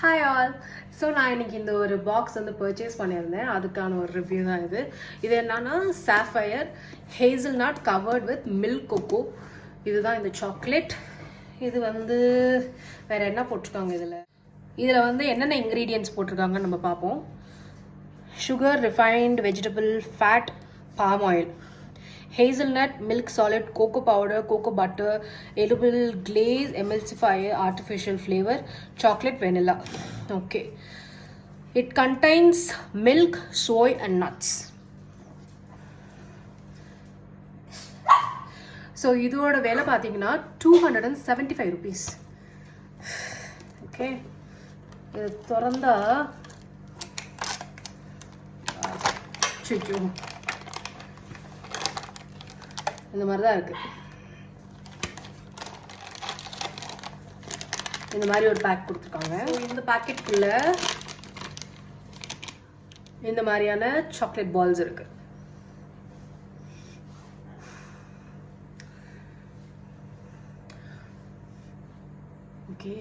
Hi all. So நான் இன்னைக்கு இந்த ஒரு பாக்ஸ் வந்து பர்ச்சேஸ் பண்ணியிருந்தேன். அதுக்கான ஒரு ரிவ்யூ தான் இது. இது என்னன்னா sapphire hazelnut covered with milk cocoa. இதுதான் இந்த சாக்லேட். இது வந்து வேற என்ன போட்டிருக்காங்க இதில் வந்து என்னென்ன இன்க்ரீடியன்ட்ஸ் போட்டிருக்காங்கன்னு நம்ம பார்ப்போம். Sugar, refined vegetable fat, palm oil, hazelnut, milk solid, cocoa powder, cocoa butter, edible glaze, emulsifier, artificial flavor, chocolate, vanilla. Okay. It contains milk, soy and nuts. So இதோட விலை பார்த்தீங்கன்னா 275 rupees. Okay. இது திறந்தா இந்த மாதிரி தான் இருக்கு. இந்த மாதிரி ஒரு பேக் கொடுத்துருக்காங்க. இந்த பேக்கெட்டுக்குள்ள இந்த மாதிரியான சாக்லேட் பால்ஸ் இருக்கு. ஓகே,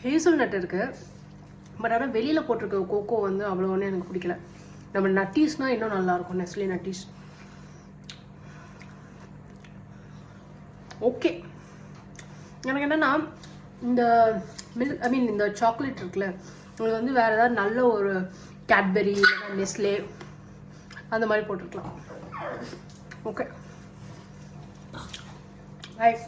ஹேசல்நட் இருக்கு. பட் ஆனால் வெளியில் போட்டிருக்க கோகோ வந்து அவ்வளோ ஒன்றும் எனக்கு பிடிக்கல. நம்ம நட்டீஸ்னால் இன்னும் நல்லாயிருக்கும், நெஸ்லே நட்டீஸ். ஓகே, எனக்கு என்னென்னா இந்த இந்த சாக்லேட் இருக்குல்ல, உங்களுக்கு வந்து வேறு ஏதாவது நல்ல ஒரு கேட்பெரி இல்லைன்னா நெஸ்லே அந்த மாதிரி போட்டிருக்கலாம். ஓகே, பாய்.